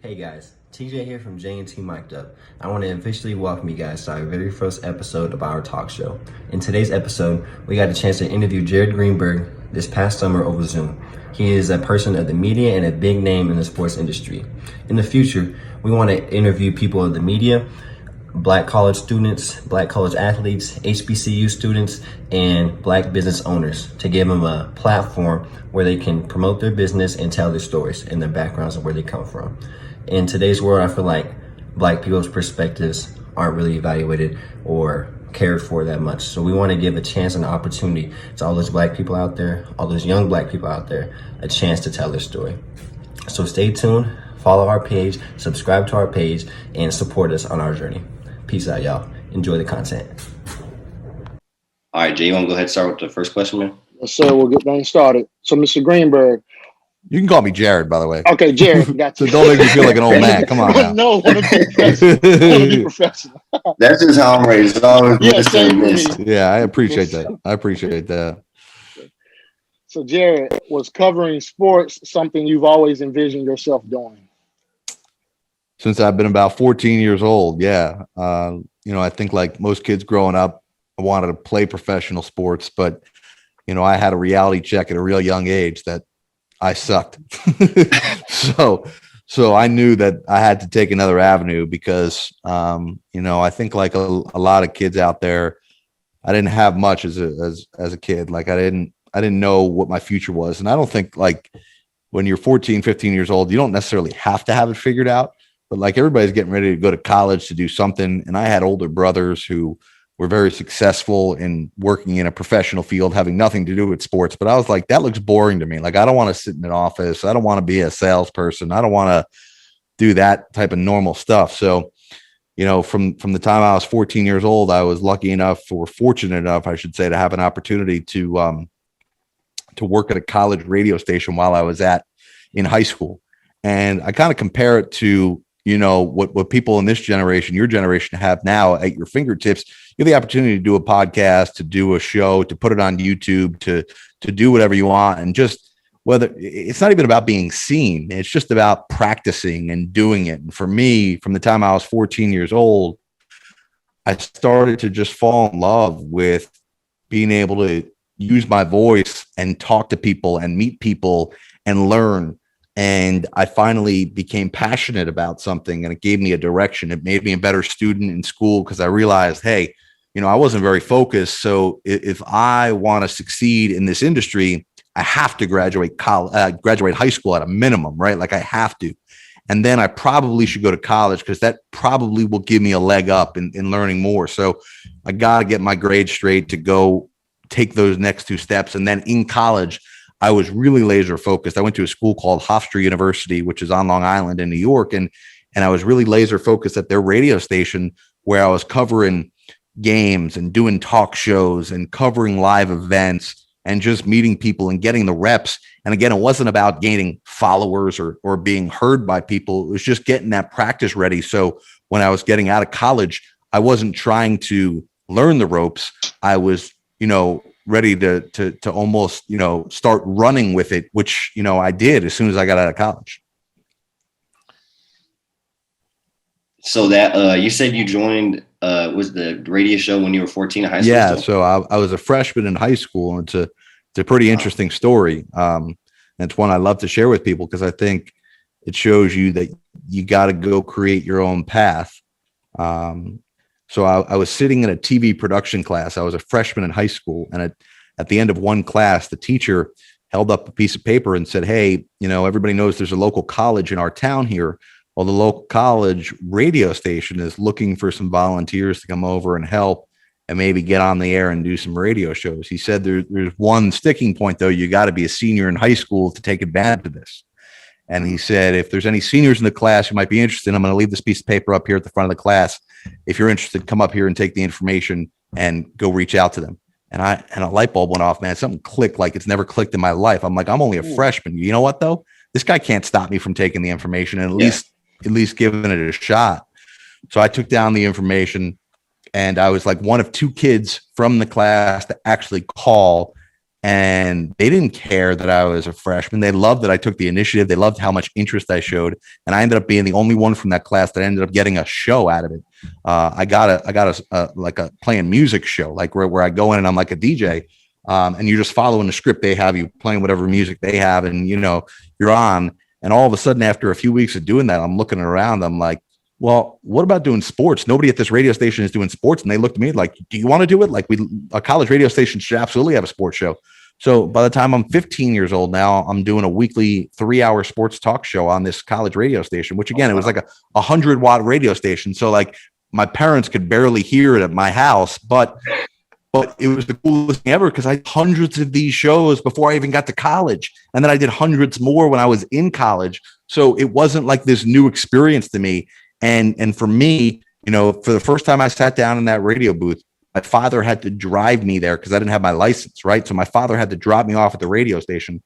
Hey guys, TJ here from J&T Mic'd Up. I want to officially welcome you guys to our very first episode of our talk show. In today's episode, we got a chance to interview Jared Greenberg this past summer over Zoom. He is a person of the media and a big name in the sports industry. In the future, we want to interview people of the media, Black college students, Black college athletes, HBCU students, and Black business owners to give them a platform where they can promote their business and tell their stories and their backgrounds and where they come from. In today's world, I feel like Black people's perspectives aren't really evaluated or cared for that much. So we want to give a chance and an opportunity to all those Black people out there, all those young Black people out there, a chance to tell their story. So stay tuned, follow our page, subscribe to our page, and support us on our journey. Peace out, y'all. Enjoy the content. All right, Jay, you want to go ahead and start with the first question, man? Yes, sir. We'll get things started. So, Mr. Greenberg. You can call me Jared, by the way. Okay, Jared. Got you. So don't make me feel like an old man. Come on now. No, I want to be professional. That's just how I'm raised. Yeah, I appreciate that. So, Jared, was covering sports something you've always envisioned yourself doing? Since I've been about 14 years old, yeah. I think like most kids growing up, I wanted to play professional sports, but, I had a reality check at a real young age that I sucked. So I knew that I had to take another avenue because, I think like a lot of kids out there, I didn't have much as a kid. Like I didn't know what my future was. And I don't think like when you're 14, 15 years old, you don't necessarily have to have it figured out. But like everybody's getting ready to go to college to do something. And I had older brothers who were very successful in working in a professional field, having nothing to do with sports. But I was like, that looks boring to me. Like, I don't want to sit in an office. I don't want to be a salesperson. I don't want to do that type of normal stuff. So, from the time I was 14 years old, I was lucky enough or fortunate enough, I should say, to have an opportunity to work at a college radio station while I was in high school. And I kind of compare it to, what people in this generation, your generation have now at your fingertips. You have the opportunity to do a podcast, to do a show, to put it on YouTube, to do whatever you want. And just whether it's not even about being seen, it's just about practicing and doing it. And for me, from the time I was 14 years old, I started to just fall in love with being able to use my voice and talk to people and meet people and learn. And I finally became passionate about something, and it gave me a direction. It made me a better student in school because I realized, hey, I wasn't very focused. So if I want to succeed in this industry, I have to graduate high school at a minimum, right? Like I have to. And then I probably should go to college because that probably will give me a leg up in learning more. So I got to get my grades straight to go take those next two steps. And then in college, I was really laser focused. I went to a school called Hofstra University, which is on Long Island in New York. And I was really laser focused at their radio station where I was covering games and doing talk shows and covering live events and just meeting people and getting the reps. And again, it wasn't about gaining followers or being heard by people. It was just getting that practice ready. So when I was getting out of college, I wasn't trying to learn the ropes. I was, ready to almost, start running with it, which, I did as soon as I got out of college. So that you said you joined was the radio show when you were 14 in high school? Yeah, so I was a freshman in high school, and it's a pretty interesting story. And it's one I love to share with people because I think it shows you that you got to go create your own path. So I was sitting in a TV production class. I was a freshman in high school. And at the end of one class, the teacher held up a piece of paper and said, hey, everybody knows there's a local college in our town here. Well, the local college radio station is looking for some volunteers to come over and help and maybe get on the air and do some radio shows. He said there's one sticking point, though. You got to be a senior in high school to take advantage of this. And he said, if there's any seniors in the class who might be interested, I'm going to leave this piece of paper up here at the front of the class. If you're interested, come up here and take the information and go reach out to them. And a light bulb went off, man. Something clicked like it's never clicked in my life. I'm like, I'm only a freshman. You know what, though? This guy can't stop me from taking the information and at least giving it a shot. So I took down the information, and I was like one of two kids from the class to actually call And they didn't care that I was a freshman. They loved that I took the initiative. They loved how much interest I showed. And I ended up being the only one from that class that ended up getting a show out of it. I got a like a playing music show, like where I go in and I'm like a DJ. And you're just following the script they have, you playing whatever music they have, and you're on. And all of a sudden, after a few weeks of doing that, I'm looking around. I'm like, well, what about doing sports? Nobody at this radio station is doing sports. And they looked at me like, do you want to do it? Like, a college radio station should absolutely have a sports show. So by the time I'm 15 years old now, I'm doing a weekly 3-hour sports talk show on this college radio station, which again, it was like a 100-watt radio station. So like my parents could barely hear it at my house, but it was the coolest thing ever because I had hundreds of these shows before I even got to college. And then I did hundreds more when I was in college. So it wasn't like this new experience to me. And for me, for the first time I sat down in that radio booth, my father had to drive me there because I didn't have my license, right? So my father had to drop me off at the radio station.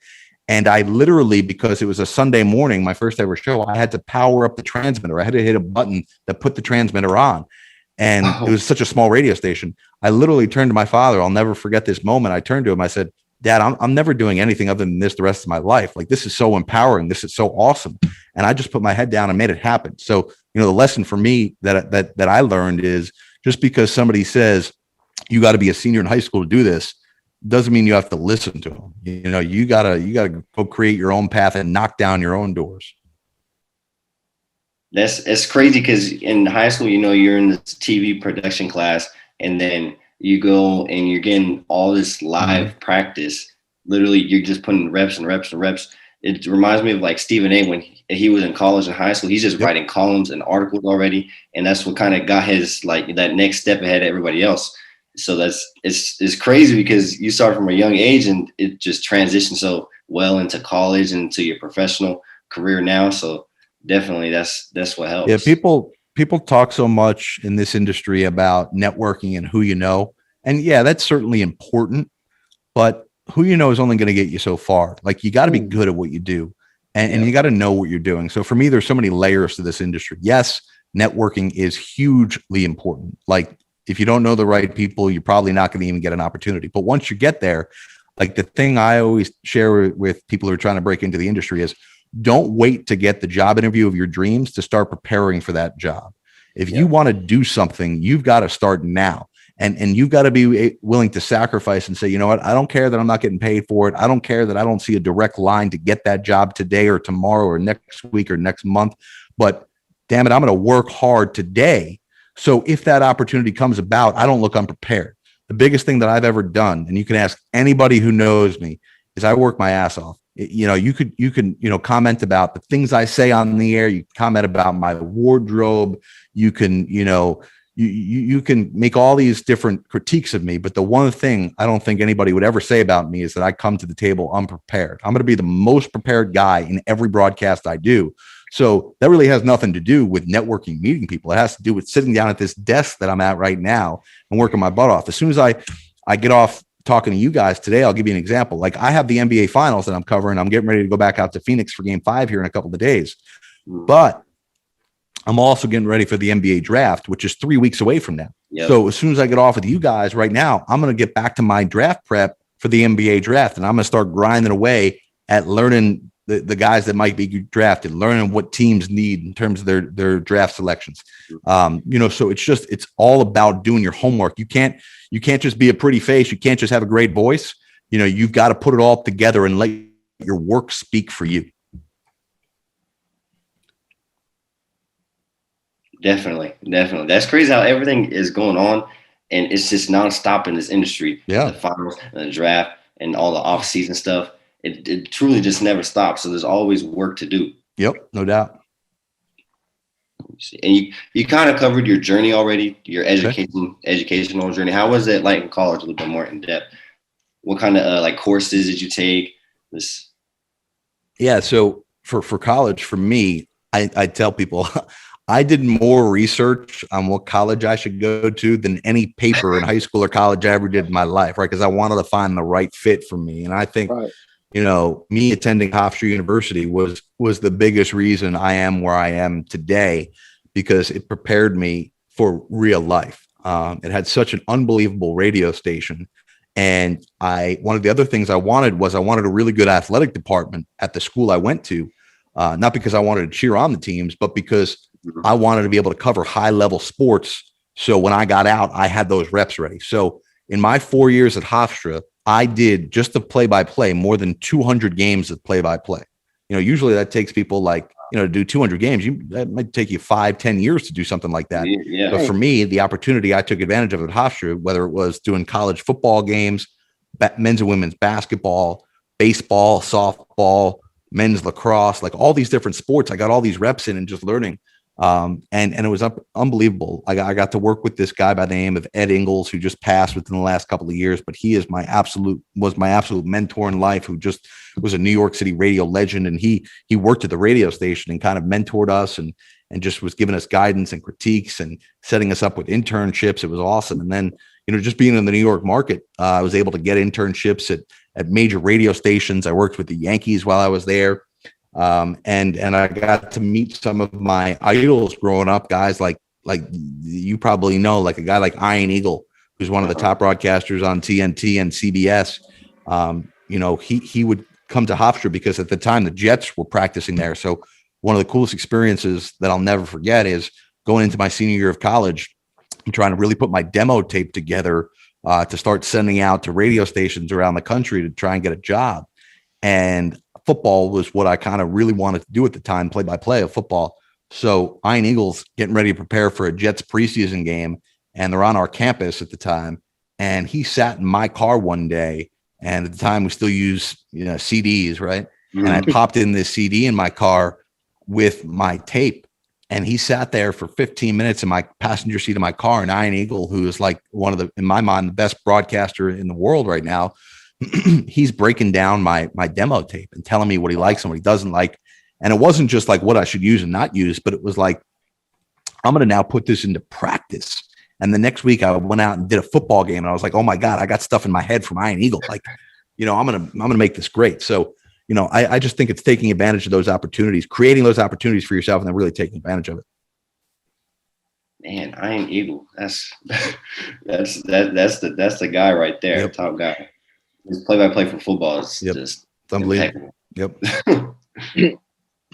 And I literally, because it was a Sunday morning, my first ever show, I had to power up the transmitter. I had to hit a button that put the transmitter on. And it was such a small radio station. I literally turned to my father. I'll never forget this moment. I turned to him. I said, Dad, I'm never doing anything other than this the rest of my life. Like, this is so empowering. This is so awesome. And I just put my head down and made it happen. So, the lesson for me that I learned is just because somebody says you got to be a senior in high school to do this doesn't mean you have to listen to them. You gotta go create your own path and knock down your own doors. It's crazy because in high school, you're in this TV production class, and then you go and you're getting all this live practice. Literally, you're just putting reps and reps and reps. It reminds me of like Stephen A. when he was in college and high school. He's just writing columns and articles already, and that's what kind of got his like that next step ahead of everybody else. So it's crazy because you start from a young age and it just transitions so well into college and to your professional career now. So definitely that's what helps. Yeah, people talk so much in this industry about networking and who you know. And yeah, that's certainly important, but who you know is only going to get you so far. Like, you got to be good at what you do, and you got to know what you're doing. So for me, there's so many layers to this industry. Yes, networking is hugely important. Like, if you don't know the right people, you're probably not going to even get an opportunity. But once you get there, like, the thing I always share with people who are trying to break into the industry is don't wait to get the job interview of your dreams to start preparing for that job. If you want to do something, you've got to start now. And you've got to be willing to sacrifice and say, you know what, I don't care that I'm not getting paid for it. I don't care that I don't see a direct line to get that job today or tomorrow or next week or next month. But damn it, I'm going to work hard today. So if that opportunity comes about, I don't look unprepared. The biggest thing that I've ever done, and you can ask anybody who knows me, is I work my ass off. You can comment about the things I say on the air. You comment about my wardrobe. You can, you can make all these different critiques of me. But the one thing I don't think anybody would ever say about me is that I come to the table unprepared. I'm going to be the most prepared guy in every broadcast I do. So that really has nothing to do with networking, meeting people. It has to do with sitting down at this desk that I'm at right now and working my butt off. As soon as I get off talking to you guys today, I'll give you an example. Like, I have the NBA finals that I'm covering. I'm getting ready to go back out to Phoenix for game 5 here in a couple of days. But I'm also getting ready for the NBA draft, which is 3 weeks away from now. Yep. So as soon as I get off with you guys right now, I'm going to get back to my draft prep for the NBA draft. And I'm going to start grinding away at learning the guys that might be drafted, learning what teams need in terms of their draft selections. So it's all about doing your homework. You can't just be a pretty face. You can't just have a great voice. You've got to put it all together and let your work speak for you. Definitely. That's crazy how everything is going on, and it's just nonstop in this industry. Yeah. The finals and the draft and all the off-season stuff. It truly just never stops. So there's always work to do. Yep, no doubt. And you kind of covered your journey already, your educational journey. How was it like in college? A little bit more in depth. What kind of courses did you take? Yeah, so for college, for me, I tell people I did more research on what college I should go to than any paper in high school or college I ever did in my life, right? Because I wanted to find the right fit for me. And I think, me attending Hofstra University was the biggest reason I am where I am today, because it prepared me for real life. It had such an unbelievable radio station. And one of the other things I wanted a really good athletic department at the school I went to, not because I wanted to cheer on the teams, but because I wanted to be able to cover high level sports. So when I got out, I had those reps ready. So in my 4 years at Hofstra, I did just the play-by-play, more than 200 games of play-by-play. Usually that takes people to do 200 games. That might take you 5-10 years to do something like that. Yeah. But for me, the opportunity I took advantage of at Hofstra, whether it was doing college football games, men's and women's basketball, baseball, softball, men's lacrosse, like all these different sports, I got all these reps in and just learning. And it was unbelievable. I got to work with this guy by the name of Ed Ingalls, who just passed within the last couple of years, but he is was my absolute mentor in life, who just was a New York City radio legend. And he worked at the radio station and kind of mentored us and just was giving us guidance and critiques and setting us up with internships. It was awesome. And then, just being in the New York market, I was able to get internships at major radio stations. I worked with the Yankees while I was there. And I got to meet some of my idols growing up, guys like you probably know, like a guy like Ian Eagle, who's one of the top broadcasters on TNT and CBS. He would come to Hofstra because at the time the Jets were practicing there. So one of the coolest experiences that I'll never forget is going into my senior year of college and trying to really put my demo tape together to start sending out to radio stations around the country to try and get a job. And football was what I kind of really wanted to do at the time, play-by-play of football. So Ian Eagles getting ready to prepare for a Jets preseason game, and they're on our campus at the time. And he sat in my car one day, and at the time we still use CDs, right? Mm-hmm. And I popped in this CD in my car with my tape, and he sat there for 15 minutes in my passenger seat of my car. And Ian Eagle, who is like one of the, in my mind, the best broadcaster in the world right now, he's breaking down my demo tape and telling me what he likes and what he doesn't like. And it wasn't just like what I should use and not use, but it was like, I'm going to now put this into practice. And the next week I went out and did a football game, and I was like, oh my God, I got stuff in my head from Ian Eagle. Like, I'm going to make this great. So, I just think it's taking advantage of those opportunities, creating those opportunities for yourself, and then really taking advantage of it. Man, Ian Eagle, that's the guy right there, yep. Top guy. His play-by-play for football is yep. just it's unbelievable. Yep.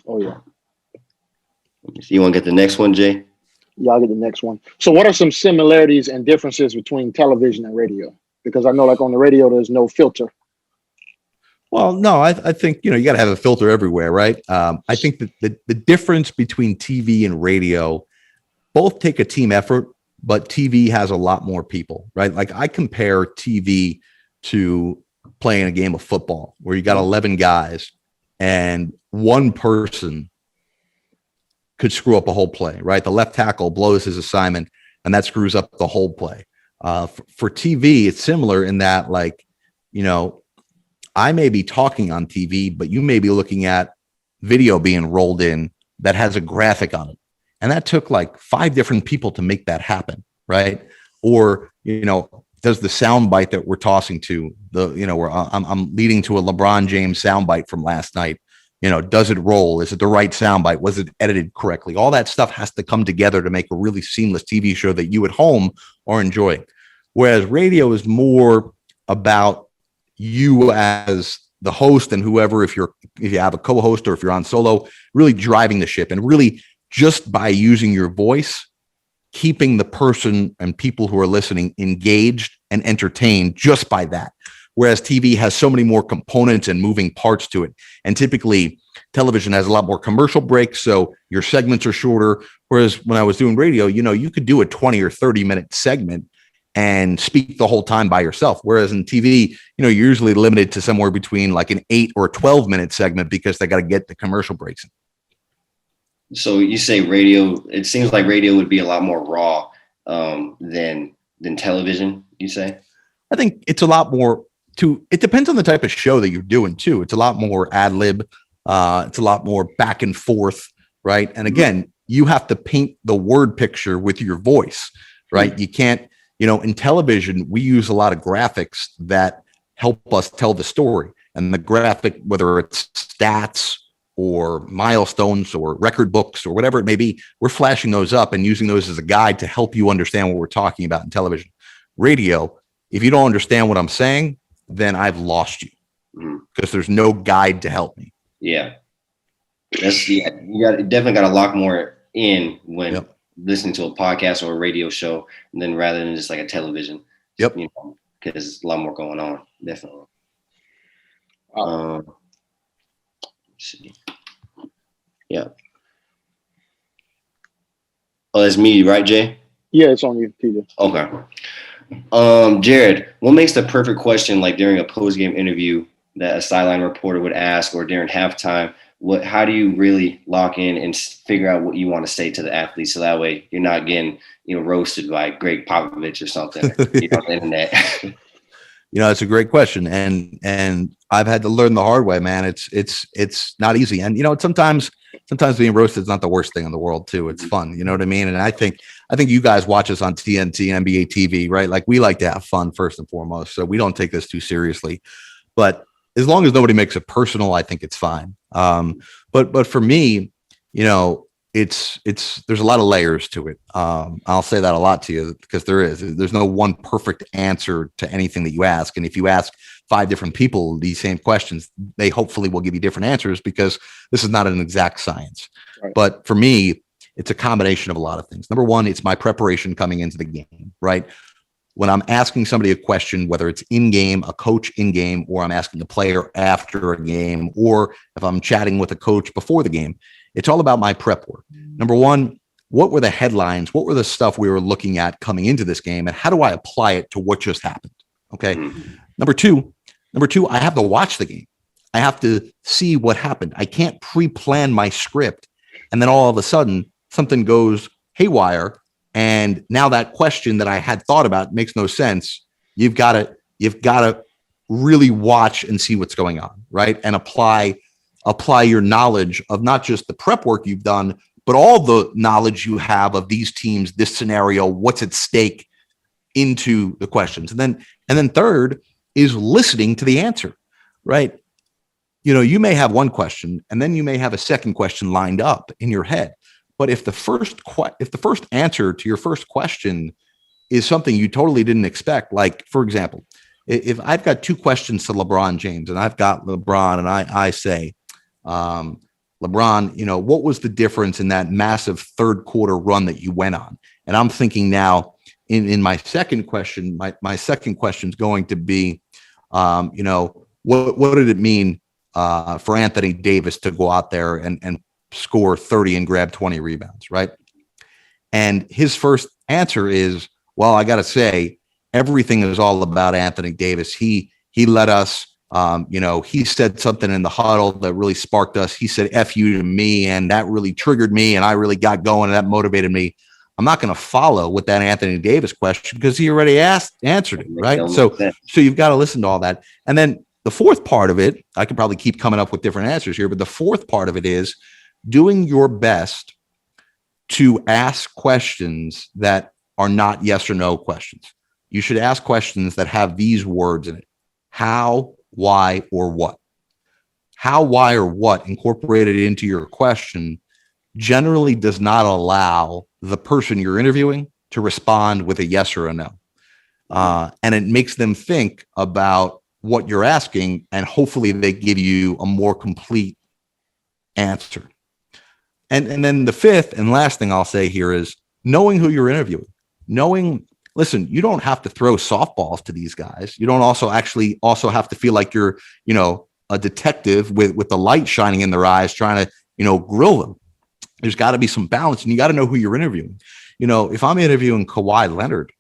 Oh yeah. You want to get the next one, Jay? Yeah, I'll get the next one. So what are some similarities and differences between television and radio? Because I know like on the radio, there's no filter. Well, no, I think, you got to have a filter everywhere, right? I think that the difference between TV and radio, both take a team effort, but TV has a lot more people, right? Like I compare TV to playing a game of football where you got 11 guys and one person could screw up a whole play, right? The left tackle blows his assignment and that screws up the whole play. For TV, it's similar in that, like, I may be talking on TV, but you may be looking at video being rolled in that has a graphic on it. And that took like 5 different people to make that happen, right? Or, does the soundbite that we're tossing to where I'm leading to a LeBron James soundbite from last night, does it roll? Is it the right soundbite? Was it edited correctly? All that stuff has to come together to make a really seamless TV show that you at home are enjoying. Whereas radio is more about you as the host and whoever, if you have a co-host or if you're on solo, really driving the ship and really just by using your voice, keeping the person and people who are listening engaged and entertained just by that. Whereas TV has so many more components and moving parts to it. And typically television has a lot more commercial breaks. So your segments are shorter. Whereas when I was doing radio, you could do a 20 or 30 minute segment and speak the whole time by yourself. Whereas in TV, you're usually limited to somewhere between like an 8 or 12 minute segment because they got to get the commercial breaks in. So you say radio, it seems like radio would be a lot more raw than television, you say? I think it's a lot more it depends on the type of show that you're doing too. It's a lot more ad lib. It's a lot more back and forth, right? And again, you have to paint the word picture with your voice, right? You can't, in television, we use a lot of graphics that help us tell the story. And the graphic, whether it's stats or milestones or record books or whatever it may be, we're flashing those up and using those as a guide to help you understand what we're talking about in television. Radio, If you don't understand what I'm saying, then I've lost you because there's no guide to help me. Yeah. You definitely got to lock more in when listening to a podcast or a radio show than rather than just like a television. Yep. You know, because there's a lot more going on. Definitely. Let's see. Yeah. Oh, that's me, right, Jay? Yeah, it's on you, TJ. Okay. Jared, what makes the perfect question like during a post-game interview that a sideline reporter would ask or during halftime? How do you really lock in and figure out what you want to say to the athletes so that way you're not getting, roasted by Greg Popovich or something, on the internet? It's a great question. And I've had to learn the hard way, man. It's not easy. And, sometimes being roasted is not the worst thing in the world too. It's fun. You know what I mean? And I think you guys watch us on TNT, NBA TV, right? Like we like to have fun first and foremost. So we don't take this too seriously, but as long as nobody makes it personal, I think it's fine. But for me, there's a lot of layers to it. I'll say that a lot to you because there's no one perfect answer to anything that you ask. And if you ask 5 different people these same questions, they hopefully will give you different answers because this is not an exact science. Right. But for me, it's a combination of a lot of things. Number one, it's my preparation coming into the game, right? When I'm asking somebody a question, whether it's in game, a coach in game, or I'm asking a player after a game, or if I'm chatting with a coach before the game, it's all about my prep work. Number one, what were the headlines? What were the stuff we were looking at coming into this game? And how do I apply it to what just happened? Okay. Number two, I have to watch the game. I have to see what happened. I can't pre-plan my script. And then all of a sudden something goes haywire. And now that question that I had thought about makes no sense. You've got to really watch and see what's going on, right? And apply your knowledge of not just the prep work you've done, but all the knowledge you have of these teams, this scenario, what's at stake into the questions. And then third is listening to the answer, right? You may have one question and then you may have a second question lined up in your head. But if the first answer to your first question is something you totally didn't expect, like, for example, if I've got 2 questions to LeBron James and I've got LeBron and I say, LeBron, what was the difference in that massive third quarter run that you went on? And I'm thinking now in my second question, my second question is going to be, what did it mean for Anthony Davis to go out there and score 30 and grab 20 rebounds, right? And his first answer is, well, I got to say, everything is all about Anthony Davis. He let us, he said something in the huddle that really sparked us. He said F you to me, and that really triggered me, and I really got going, and that motivated me. I'm not going to follow with that Anthony Davis question because he already answered it, right? So you've got to listen to all that. And then the fourth part of it, I could probably keep coming up with different answers here, but the fourth part of it is doing your best to ask questions that are not yes or no questions. You should ask questions that have these words in it: how, why, or what. How, why, or what incorporated into your question generally does not allow the person you're interviewing to respond with a yes or a no. And it makes them think about what you're asking, and hopefully they give you a more complete answer. And then the fifth and last thing I'll say here is knowing who you're interviewing. Listen, you don't have to throw softballs to these guys. You don't also have to feel like you're, a detective with the light shining in their eyes trying to, grill them. There's got to be some balance, and you got to know who you're interviewing. If I'm interviewing Kawhi Leonard,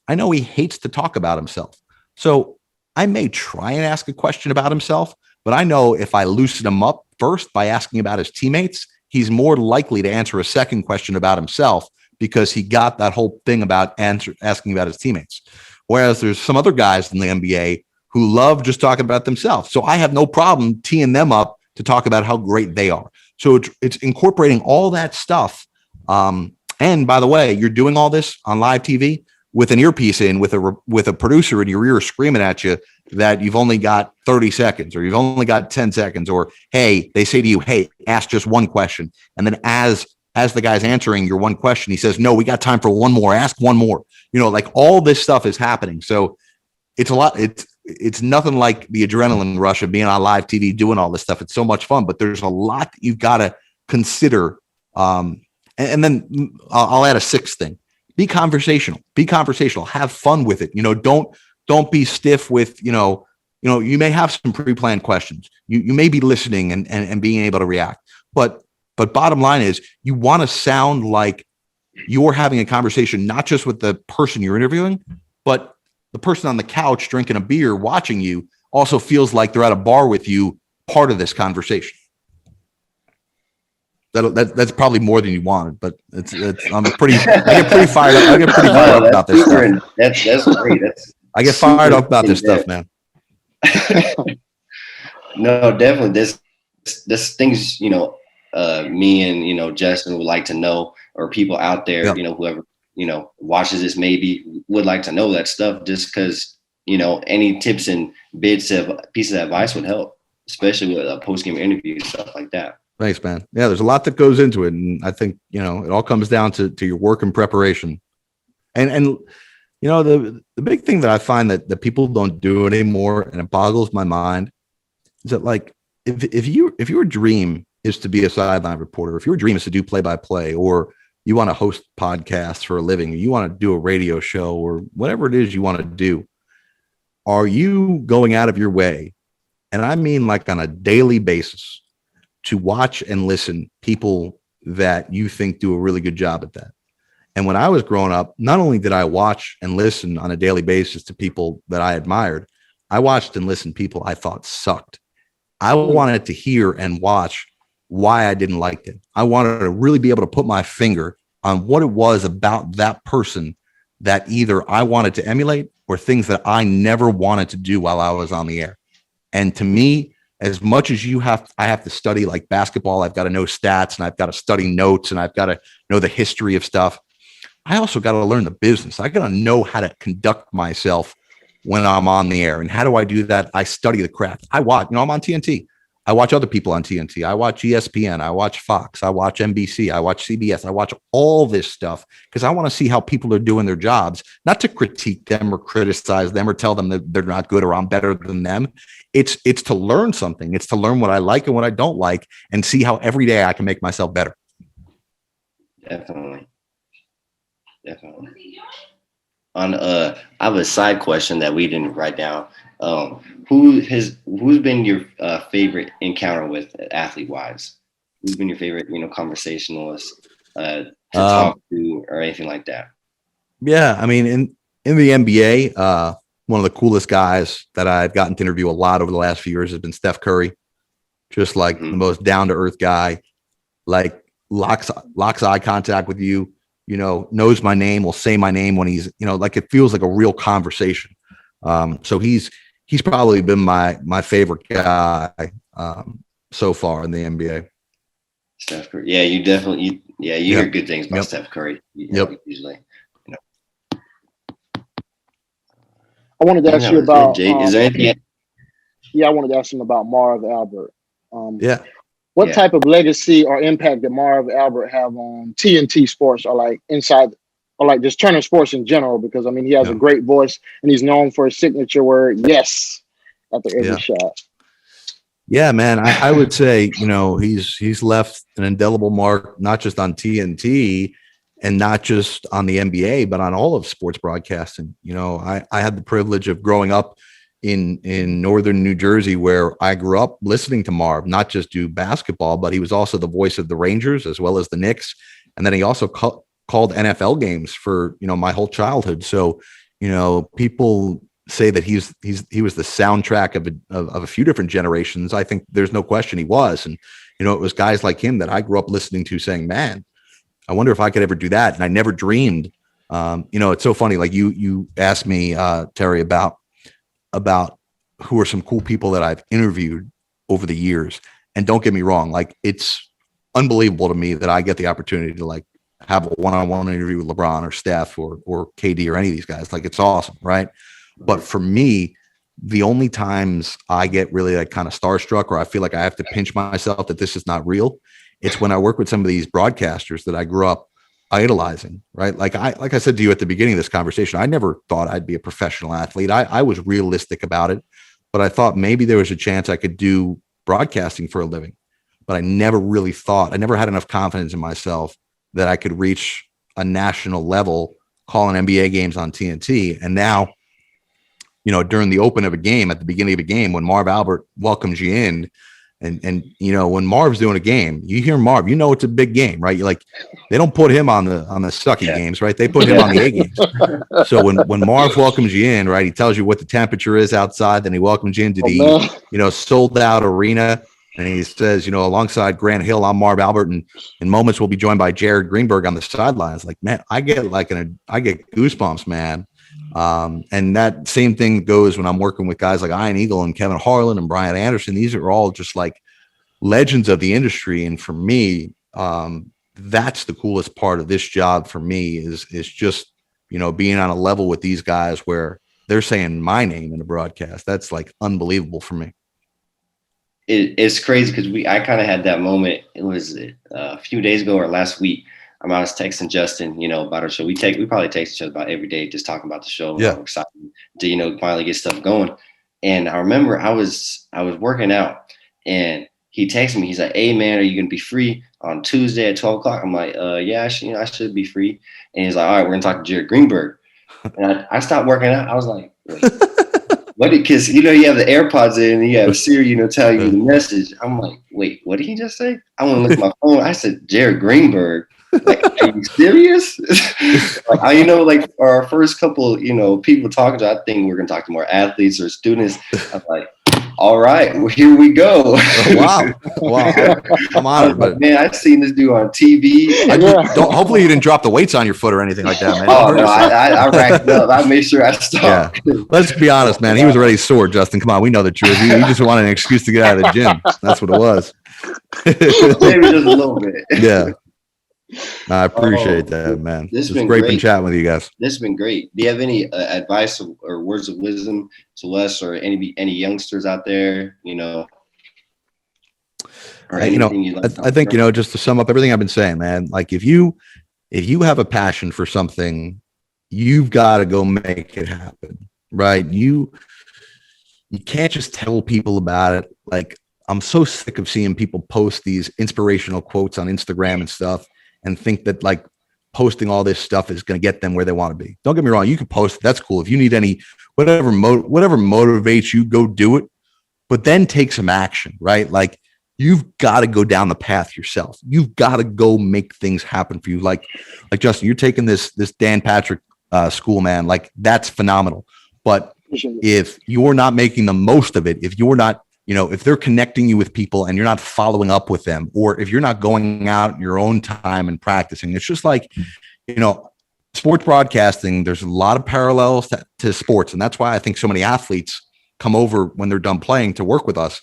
I know he hates to talk about himself. So I may try and ask a question about himself, but I know if I loosen him up first by asking about his teammates, he's more likely to answer a second question about himself because he got that whole thing about asking about his teammates. Whereas there's some other guys in the NBA who love just talking about themselves. So I have no problem teeing them up to talk about how great they are. So it's incorporating all that stuff. And by the way, you're doing all this on live TV with an earpiece in, with a producer in your ear screaming at you that you've only got 30 seconds or you've only got 10 seconds, or, hey, they say to you, hey, ask just one question. And then as the guy's answering your one question, he says, no, we got time for one more, ask one more, like all this stuff is happening. So it's a lot. It's nothing like the adrenaline rush of being on live TV, doing all this stuff. It's so much fun, but there's a lot that you've got to consider. And then I'll add a sixth thing: be conversational. Be conversational. Have fun with it. Don't be stiff with you may have some pre-planned questions. You may be listening and being able to react, but bottom line is you want to sound like you're having a conversation, not just with the person you're interviewing, but the person on the couch drinking a beer watching you also feels like they're at a bar with you, part of this conversation. That's probably more than you wanted, but I get pretty fired up. I get pretty fired up about this stuff. That's great. I get fired up about this stuff, man. No, definitely. This things, me and, Justin would like to know, or people out there, whoever, watches this maybe would like to know that stuff, just because, any tips and pieces of advice would help, especially with a post-game interview, stuff like that. Thanks, man. Yeah, there's a lot that goes into it. And I think, it all comes down to your work and preparation. And the big thing that I find that people don't do anymore, and it boggles my mind, is that, like, if your dream is to be a sideline reporter, if your dream is to do play-by-play, or you want to host podcasts for a living, or you want to do a radio show, or whatever it is you want to do, are you going out of your way, and I mean like on a daily basis, to watch and listen people that you think do a really good job at that? And when I was growing up, not only did I watch and listen on a daily basis to people that I admired, I watched and listened to people I thought sucked. I wanted to hear and watch why I didn't like it. I wanted to really be able to put my finger on what it was about that person that either I wanted to emulate or things that I never wanted to do while I was on the air. And to me, as much as I have to study like basketball, I've got to know stats, and I've got to study notes, and I've got to know the history of stuff. I also got to learn the business. I got to know how to conduct myself when I'm on the air. And how do I do that? I study the craft. I watch, I'm on TNT. I watch other people on TNT. I watch ESPN. I watch Fox. I watch NBC. I watch CBS. I watch all this stuff because I want to see how people are doing their jobs, not to critique them or criticize them or tell them that they're not good or I'm better than them. It's to learn something. It's to learn what I like and what I don't like and see how every day I can make myself better. Definitely. I have a side question that we didn't write down. Who's been your favorite encounter with athlete wise? Who's been your favorite, conversationalist to talk to or anything like that? Yeah, I mean, in the NBA, one of the coolest guys that I've gotten to interview a lot over the last few years has been Steph Curry. Just like the most down to earth guy, like locks eye contact with you. Knows my name, will say my name when he's, like it feels like a real conversation. So he's probably been my favorite guy so far in the NBA. Steph Curry. Yeah, you definitely, you hear good things about Steph Curry. Usually. I wanted to ask you about. Is there anything? I wanted to ask him about Marv Albert. What Yeah. type of legacy or impact did Marv Albert have on TNT Sports, or like inside, or like just Turner Sports in general? Because I mean, he has a great voice and he's known for his signature word "yes" after every shot. Yeah, man, I would say he's left an indelible mark, not just on TNT and not just on the NBA, but on all of sports broadcasting. I had the privilege of growing up in northern New Jersey, where I grew up listening to Marv, not just do basketball, but he was also the voice of the Rangers as well as the Knicks. And then he also called NFL games for, my whole childhood. So, people say that he was the soundtrack of a few different generations. I think there's no question he was. And, it was guys like him that I grew up listening to saying, man, I wonder if I could ever do that. And I never dreamed, it's so funny. Like you asked me, Terry, about who are some cool people that I've interviewed over the years. And don't get me wrong, like it's unbelievable to me that I get the opportunity to like have a one-on-one interview with LeBron or Steph or KD or any of these guys. Like it's awesome, right? But for me, the only times I get really like kind of starstruck or I feel like I have to pinch myself that this is not real, it's when I work with some of these broadcasters that I grew up idolizing, right? Like I said to you at the beginning of this conversation, I never thought I'd be a professional athlete. I was realistic about it, but I thought maybe there was a chance I could do broadcasting for a living. But I never really thought, I never had enough confidence in myself that I could reach a national level calling NBA games on TNT. And now, you know, during the open of a game, at the beginning of a game, when Marv Albert welcomes you in, and you know, when Marv's doing a game, you hear Marv, you know it's a big game, right? You're like, they don't put him on the sucky games, right? They put him on the A games. So when Marv welcomes you in, right, he tells you what the temperature is outside, then he welcomes you into the you know, sold out arena, and he says, you know, alongside Grant Hill, I'm Marv Albert, and in moments we'll be joined by Jared Greenberg on the sidelines. Like, man, I get goosebumps, man. And that same thing goes when I'm working with guys like Ian Eagle and Kevin Harlan and Brian Anderson. These are all just like legends of the industry. And for me, that's the coolest part of this job for me is just, you know, being on a level with these guys where they're saying my name in a broadcast. That's like unbelievable for me. It's crazy because I kind of had that moment. It was a few days ago or last week. I was texting Justin, you know, about our show. We probably text each other about every day, just talking about the show. Yeah. We're excited to, you know, finally get stuff going. And I remember I was working out, and he texted me. He's like, "Hey man, are you gonna be free on Tuesday at 12 o'clock?" I'm like, "Yeah, I should be free." And he's like, "All right, we're gonna talk to Jared Greenberg." And I stopped working out. I was like, wait. What? Because you know you have the AirPods in and you have Siri, you know, telling you the message. I'm like, wait, what did he just say? I want to look at my phone. I said Jared Greenberg. Like, are you serious? Like, you know, like our first couple, you know, people talking to, I think we're gonna talk to more athletes or students. I'm like, all right, well, here we go. Wow. I'm honored, but man, I've seen this dude on TV. Hopefully you didn't drop the weights on your foot or anything like that, man. Oh no, I racked up. I made sure I stopped. Yeah. Let's be honest, man. He was already sore, Justin. Come on, we know the truth. He just wanted an excuse to get out of the gym. That's what it was. Maybe just a little bit. Yeah. I appreciate that, man. It's great been chatting with you guys. This has been great. Do you have any advice or words of wisdom to us or any youngsters out there, you know? Or you know, I think, you know, just to sum up everything I've been saying, man, like if you have a passion for something, you've got to go make it happen, right? You can't just tell people about it. Like, I'm so sick of seeing people post these inspirational quotes on Instagram and stuff and think that like posting all this stuff is going to get them where they want to be. Don't get me wrong. You can post it. That's cool. If you need any, whatever motivates you, go do it, but then take some action, right? Like, you've got to go down the path yourself. You've got to go make things happen for you. Like Justin, you're taking this Dan Patrick school, man. Like, that's phenomenal. But if you're not making the most of it, if you're not, you know, if they're connecting you with people and you're not following up with them, or if you're not going out in your own time and practicing, it's just like, you know, sports broadcasting, there's a lot of parallels to sports. And that's why I think so many athletes come over when they're done playing to work with us,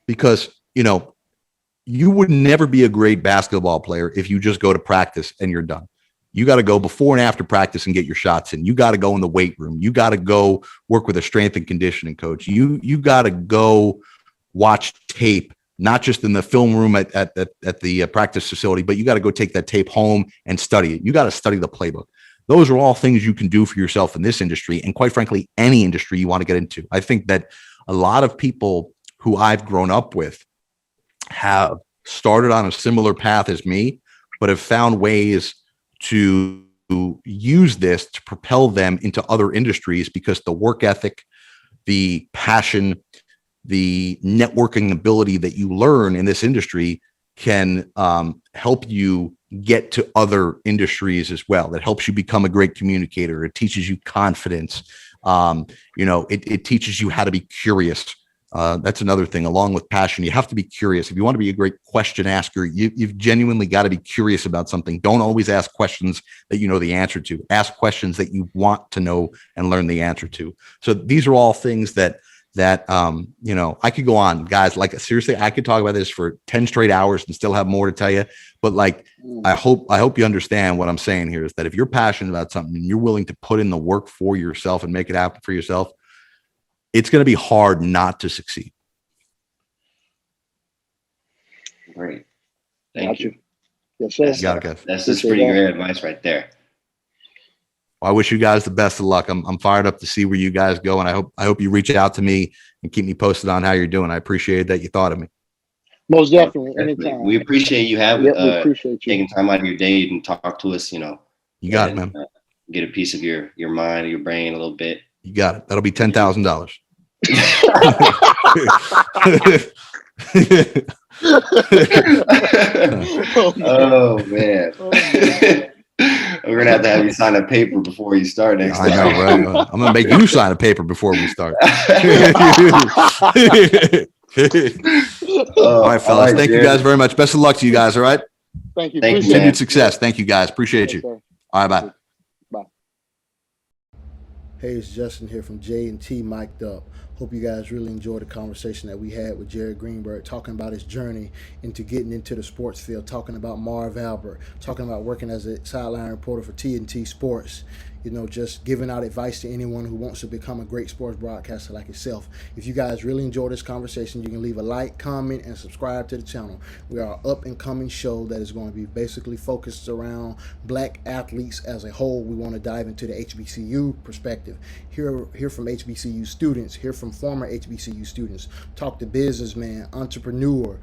because, you know, you would never be a great basketball player if you just go to practice and you're done. You got to go before and after practice and get your shots in. You got to go in the weight room. You got to go work with a strength and conditioning coach. You got to go watch tape, not just in the film room at the practice facility, but you got to go take that tape home and study it. You got to study the playbook. Those are all things you can do for yourself in this industry. And quite frankly, any industry you want to get into. I think that a lot of people who I've grown up with have started on a similar path as me, but have found ways to use this to propel them into other industries, because the work ethic, the passion, the networking ability that you learn in this industry can help you get to other industries as well. It helps you become a great communicator. It teaches you confidence. You know, it teaches you how to be curious. That's another thing. Along with passion, you have to be curious. If you want to be a great question asker, you've genuinely got to be curious about something. Don't always ask questions that you know the answer to. Ask questions that you want to know and learn the answer to. So these are all things that you know, I could go on, guys. Like, seriously, I could talk about this for 10 straight hours and still have more to tell you. But like, I hope you understand what I'm saying here is that if you're passionate about something and you're willing to put in the work for yourself and make it happen for yourself, it's going to be hard not to succeed. Great. Thank you. Yes, sir. Got it, guys. That's just pretty great advice right there. Well, I wish you guys the best of luck. I'm fired up to see where you guys go, and I hope you reach out to me and keep me posted on how you're doing. I appreciate that you thought of me. Most definitely, anytime. We appreciate you having we appreciate you taking time out of your day and talk to us. You got it, man. Get a piece of your mind, your brain a little bit. You got it. That'll be $10,000. Oh man. We're gonna have to have you sign a paper before you start next time. I know, right? I'm gonna make you sign a paper before we start. All right, fellas. Thank you guys very much. Best of luck to you guys. All right. Thank you. Continued success. Thank you guys. Appreciate you. Sir. All right, bye. Bye. Hey, it's Justin here from J&T Mic'd Up. Hope you guys really enjoyed the conversation that we had with Jared Greenberg, talking about his journey into getting into the sports field, talking about Marv Albert, talking about working as a sideline reporter for TNT Sports. Just giving out advice to anyone who wants to become a great sports broadcaster like yourself. If you guys really enjoy this conversation, you can leave a like, comment, and subscribe to the channel. We are an up-and-coming show that is going to be basically focused around black athletes as a whole. We want to dive into the HBCU perspective, hear from HBCU students, hear from former HBCU students, talk to businessmen, entrepreneur,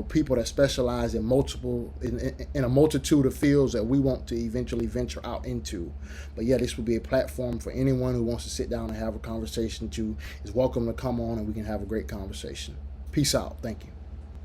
people that specialize in a multitude of fields that we want to eventually venture out into. But yeah, this will be a platform for anyone who wants to sit down and have a conversation is welcome to come on, and we can have a great conversation. Peace out. Thank you.